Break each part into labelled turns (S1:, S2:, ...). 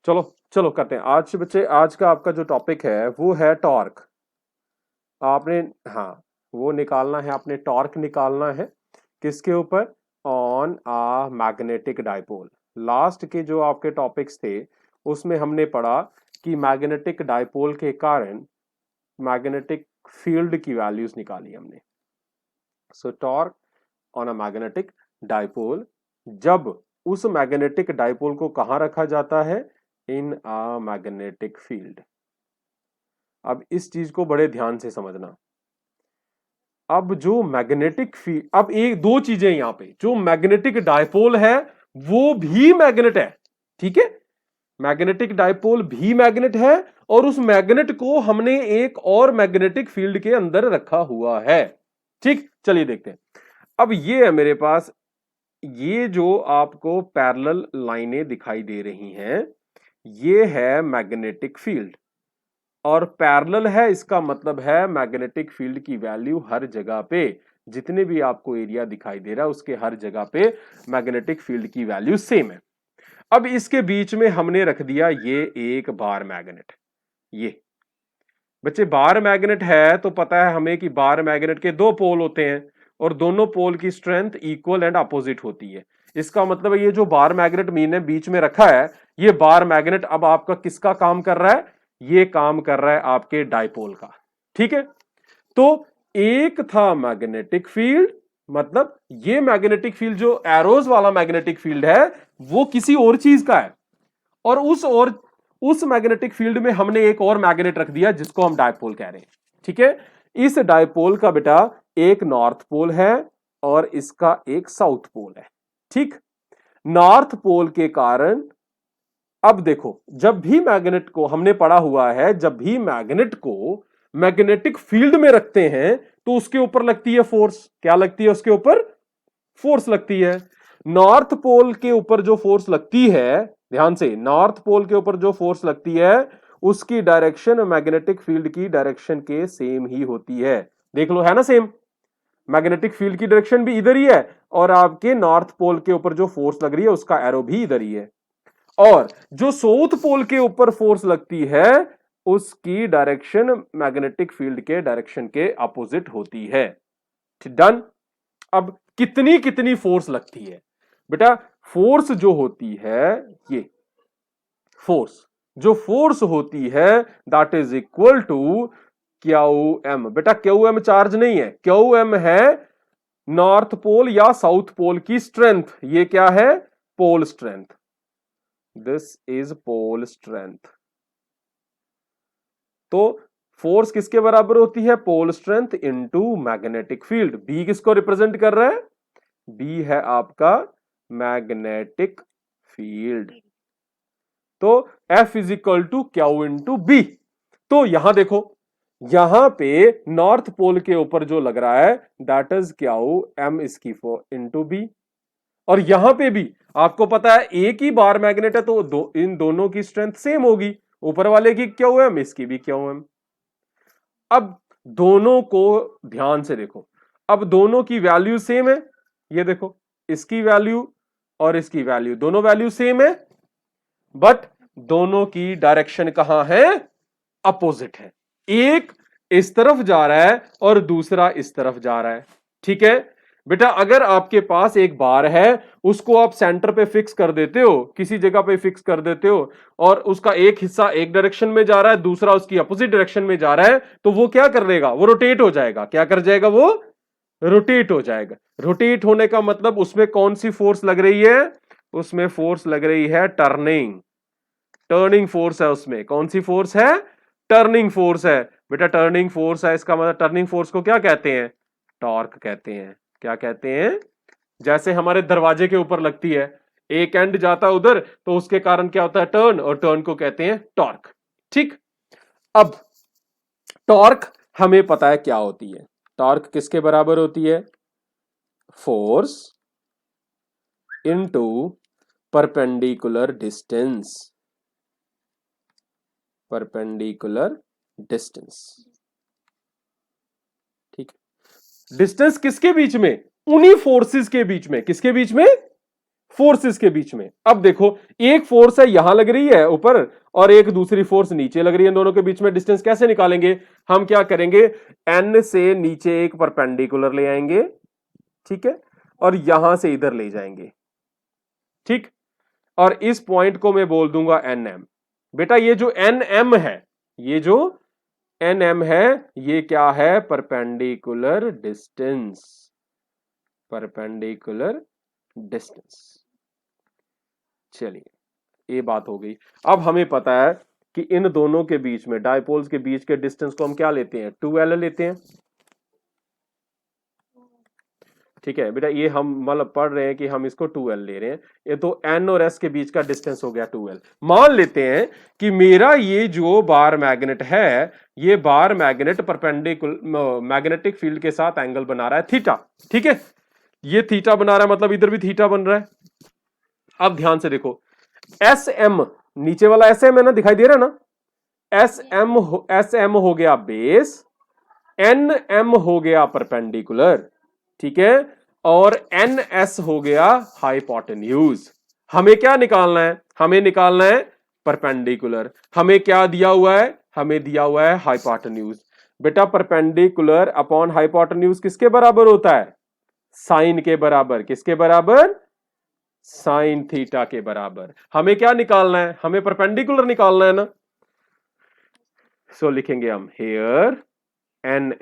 S1: चलो चलो करते हैं आज बच्चे। आज का आपका जो टॉपिक है वो है टॉर्क। आपने, हाँ, वो निकालना है, आपने टॉर्क निकालना है किसके ऊपर? On a magnetic dipole. Last के जो आपके टॉपिक्स थे उसमें हमने पढ़ा कि मैग्नेटिक डाइपोल के कारण मैग्नेटिक फील्ड की वैल्यूज निकाली हमने। सो torque on a magnetic dipole, जब उस मैग्नेटिक डाइपोल को कहां रखा जाता है? इन अ मैग्नेटिक फील्ड। अब इस चीज को बड़े ध्यान से समझना। अब जो मैग्नेटिक फील्ड, अब एक दो चीजें यहां पे, जो मैग्नेटिक डाइपोल है वो भी मैग्नेट है, ठीक है? मैग्नेटिक डाइपोल भी मैग्नेट है और उस मैग्नेट को हमने एक और मैग्नेटिक फील्ड के अंदर रखा हुआ है। ठीक, चलिए देखते हैं। अब ये है मेरे पास, ये जो आपको पैरेलल लाइनें दिखाई दे रही हैं, ये है मैग्नेटिक फील्ड। और पैरेलल है इसका मतलब है मैग्नेटिक फील्ड की वैल्यू हर जगह पे, जितने भी आपको एरिया दिखाई दे रहा है उसके हर जगह पे मैग्नेटिक फील्ड की वैल्यू सेम है। अब इसके बीच में हमने रख दिया ये एक बार मैग्नेट। ये बच्चे बार मैग्नेट है तो पता है हमें कि बार मैग्नेट के दो पोल होते हैं और दोनों पोल की स्ट्रेंथ इक्वल एंड अपोजिट होती है। इसका मतलब है ये जो बार मैग्नेट मीन बीच में रखा है, ये बार मैग्नेट अब आपका किसका काम कर रहा है? ये काम कर रहा है आपके डाइपोल का। ठीक है, तो एक था मैग्नेटिक फील्ड, मतलब ये मैग्नेटिक फील्ड जो एरोज वाला मैग्नेटिक फील्ड है वो किसी और चीज का है, और उस मैग्नेटिक फील्ड में हमने एक और मैग्नेट रख दिया जिसको हम डायपोल कह रहे हैं। ठीक है, इस डायपोल का बेटा एक नॉर्थ पोल है और इसका एक साउथ पोल है। ठीक, नॉर्थ पोल के कारण, अब देखो, जब भी मैग्नेट को हमने पढ़ा हुआ है, जब भी मैग्नेट को मैग्नेटिक फील्ड में रखते हैं तो उसके ऊपर लगती है फोर्स। क्या लगती है उसके ऊपर? फोर्स लगती है। नॉर्थ पोल के ऊपर जो फोर्स लगती है, ध्यान से, नॉर्थ पोल के ऊपर जो फोर्स लगती है उसकी डायरेक्शन मैग्नेटिक फील्ड की डायरेक्शन के सेम ही होती है। देख लो, है ना सेम? मैग्नेटिक फील्ड की डायरेक्शन भी इधर ही है और आपके नॉर्थ पोल के ऊपर जो फोर्स लग रही है उसका एरो भी इधर ही है। और जो साउथ पोल के ऊपर फोर्स लगती है उसकी डायरेक्शन मैग्नेटिक फील्ड के डायरेक्शन के अपोजिट होती है। डन। अब कितनी कितनी फोर्स लगती है बेटा? फोर्स जो होती है, ये फोर्स जो फोर्स होती है that is equal to q m. बेटा क्यू एम चार्ज नहीं है, क्यू एम है नॉर्थ पोल या साउथ पोल की स्ट्रेंथ। ये क्या है? Pole strength. This is pole strength. तो फोर्स किसके बराबर होती है? Pole strength into magnetic field. B किसको रिप्रेजेंट कर रहा है? बी है आपका मैग्नेटिक फील्ड। तो F is equal to q into B. तो यहां देखो, यहां पे नॉर्थ पोल के ऊपर जो लग रहा है दैट इज क्यू एम इसकी इंटू बी। और यहां पे भी आपको पता है एक ही बार मैग्नेट है तो इन दोनों की स्ट्रेंथ सेम होगी। ऊपर वाले की क्यू एम, इसकी भी क्यू एम। अब दोनों को ध्यान से देखो, अब दोनों की वैल्यू सेम है। ये देखो, इसकी वैल्यू और इसकी वैल्यू, दोनों वैल्यू सेम है, बट दोनों की डायरेक्शन कहां है? अपोजिट है। एक इस तरफ जा रहा है और दूसरा इस तरफ जा रहा है। ठीक है बेटा, अगर आपके पास एक बार है, उसको आप सेंटर पे फिक्स कर देते हो, किसी जगह पे फिक्स कर देते हो, और उसका एक हिस्सा एक डायरेक्शन में जा रहा है, दूसरा उसकी अपोजिट डायरेक्शन में जा रहा है, तो वो क्या कर देगा? वो रोटेट हो जाएगा। क्या कर जाएगा? वो रोटेट हो जाएगा। रोटेट होने का मतलब उसमें कौन सी फोर्स लग रही है? उसमें फोर्स लग रही है टर्निंग, टर्निंग फोर्स है उसमें। कौन सी फोर्स है? टर्निंग फोर्स है। बेटा टर्निंग फोर्स है, इसका मतलब टर्निंग फोर्स को क्या कहते हैं? टॉर्क कहते हैं। क्या कहते हैं? जैसे हमारे दरवाजे के ऊपर लगती है, एक एंड जाता है उधर तो उसके कारण क्या होता है? टर्न, और टर्न को कहते हैं टॉर्क। ठीक, अब टॉर्क हमें पता है क्या होती है। टॉर्क किसके बराबर होती है? Force into perpendicular distance. Perpendicular distance. ठीक, डिस्टेंस किसके बीच में? उन्हीं फोर्सेस के बीच में। किसके बीच में? फोर्सेस के बीच में। अब देखो एक फोर्स है यहां लग रही है ऊपर और एक दूसरी फोर्स नीचे लग रही है, दोनों के बीच में डिस्टेंस कैसे निकालेंगे? हम क्या करेंगे, एन से नीचे एक परपेंडिकुलर ले आएंगे, ठीक है, और यहां से इधर ले जाएंगे, ठीक, और इस पॉइंट को मैं बोल दूंगा एन एम। बेटा ये जो एन एम है, ये जो एन एम है, ये क्या है? Perpendicular distance, perpendicular distance. चलिए ये बात हो गई। अब हमें पता है कि इन दोनों के बीच में, डायपोल्स के बीच के डिस्टेंस को हम क्या लेते हैं? 2L लेते हैं, ठीक है बेटा। ये हम मतलब पढ़ रहे हैं कि हम इसको 2L ले रहे हैं, ये तो N और S के बीच का डिस्टेंस हो गया 2L। मान लेते हैं कि मेरा ये जो बार मैग्नेट है, ये bar magnet perpendicular magnetic field के साथ एंगल बना रहा है थीटा, ठीक है, ये थीटा बना रहा है, मतलब इधर भी थीटा बन रहा है। अब ध्यान से देखो, एस एम, नीचे वाला एस एम है ना, दिखाई दे रहा है ना, एस एम हो गया बेस, एन एम हो गया परपेंडिकुलर, ठीक है, और एन एस हो गया हाइपोटेन्यूज। हमें क्या निकालना है? हमें निकालना है परपेंडिकुलर। हमें क्या दिया हुआ है? हमें दिया हुआ है हाइपोटेन्यूज। बेटा परपेंडिकुलर अपॉन हाइपोटेन्यूज किसके बराबर होता है? साइन के बराबर। किसके बराबर? साइन थीटा के बराबर। हमें क्या निकालना है? हमें परपेंडिकुलर निकालना है ना। सो लिखेंगे हम हेयर एन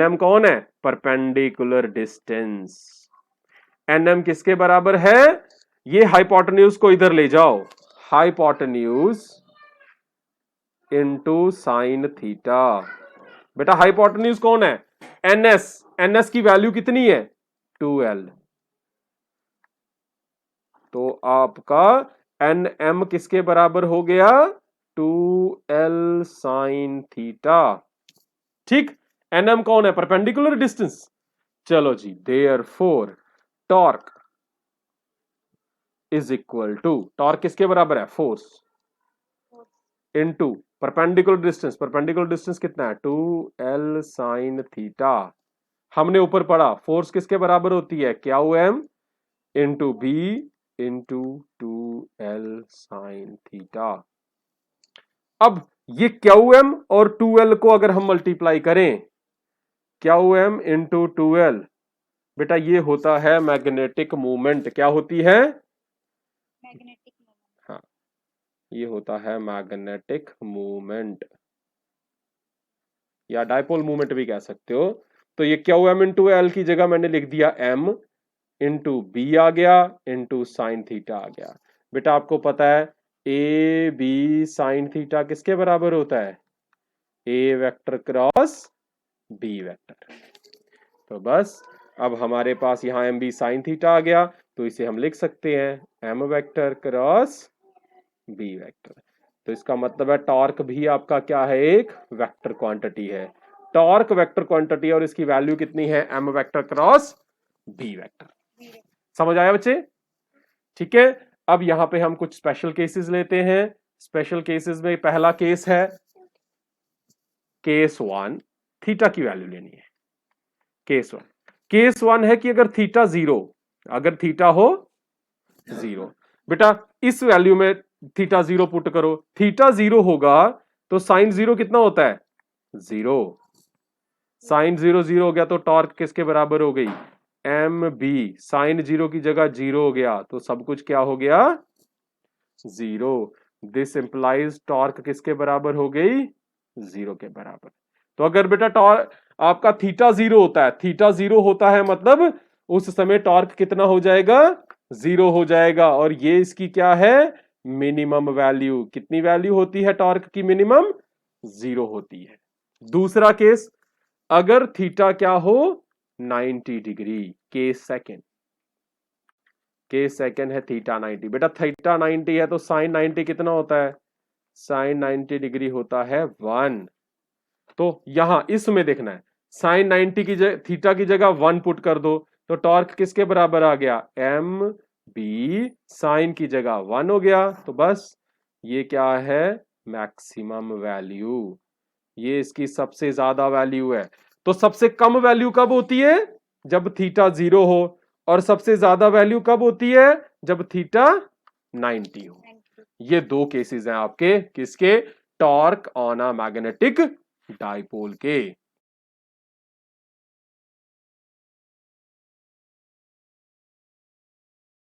S1: एम कौन है? Perpendicular distance. एन एम किसके बराबर है? ये हाइपोटेन्यूज को इधर ले जाओ, हाइपोटेन्यूज इनटू साइन थीटा। बेटा हाइपोटेन्यूज कौन है? एनएस। एनएस की वैल्यू कितनी है? 2L। तो आपका एन एम किसके बराबर हो गया? 2L साइन थीटा, ठीक। एनएम कौन है? Perpendicular distance. चलो जी, therefore torque is equal to, torque किसके बराबर है? Force into perpendicular distance. Perpendicular distance कितना है? 2L sine theta. हमने ऊपर पढ़ा फोर्स किसके बराबर होती है? Q m into B into 2L sine theta. अब ये क्यू एम और 2L को अगर हम मल्टीप्लाई करें, क्यू एम इंटू 2L, बेटा ये होता है मैग्नेटिक मूवमेंट। क्या होती है? Magnetic movement. हाँ, ये होता है मैग्नेटिक मूवमेंट या डायपोल मूवमेंट भी कह सकते हो। तो ये क्यू एम इंटू एल की जगह मैंने लिख दिया एम इंटू बी आ गया इंटू साइन थीटा आ गया। बेटा आपको पता है ए बी साइन थीटा किसके बराबर होता है? A vector cross B vector. तो बस अब हमारे पास यहां एम बी साइन थीटा आ गया, तो इसे हम लिख सकते हैं m vector cross B vector. तो इसका मतलब है टॉर्क भी आपका क्या है? एक वेक्टर क्वांटिटी है। टॉर्क वेक्टर क्वांटिटी और इसकी वैल्यू कितनी है? M vector cross B vector. समझ आया बच्चे? ठीक है। अब यहां पे हम कुछ स्पेशल केसेस लेते हैं। स्पेशल केसेस में पहला केस है केस 1, थीटा की वैल्यू लेनी है। केस वन है कि अगर थीटा 0, अगर थीटा हो 0, बेटा इस वैल्यू में थीटा 0 पुट करो। थीटा 0 होगा तो साइन 0 कितना होता है? 0। साइन 0 0 हो गया तो टॉर्क किसके बराबर हो गई? M B. साइन 0 की जगह 0 हो गया तो सब कुछ क्या हो गया? 0। दिस इंप्लाइज टॉर्क किसके बराबर हो गई? 0 के बराबर। तो अगर बेटा टॉर्क आपका थीटा 0 होता है, थीटा 0 होता है मतलब उस समय टॉर्क कितना हो जाएगा? 0 हो जाएगा। और ये इसकी क्या है? Minimum value. कितनी वैल्यू होती है टॉर्क की? मिनिमम 0 होती है। दूसरा केस, अगर थीटा क्या हो? 90 डिग्री। केस सेकंड है थीटा 90। बेटा थीटा 90 है तो साइन 90 कितना होता है? साइन 90 डिग्री होता है 1। तो यहां इसमें देखना है, साइन 90 की जगह थीटा की जगह 1 पुट कर दो तो टॉर्क किसके बराबर आ गया? M B. साइन की जगह 1 हो गया तो बस ये क्या है? Maximum value. ये इसकी सबसे ज्यादा वैल्यू है। तो सबसे कम वैल्यू कब होती है? जब थीटा 0 हो। और सबसे ज्यादा वैल्यू कब होती है? जब थीटा 90 हो। ये दो केसेस हैं आपके किसके, torque on a magnetic dipole के।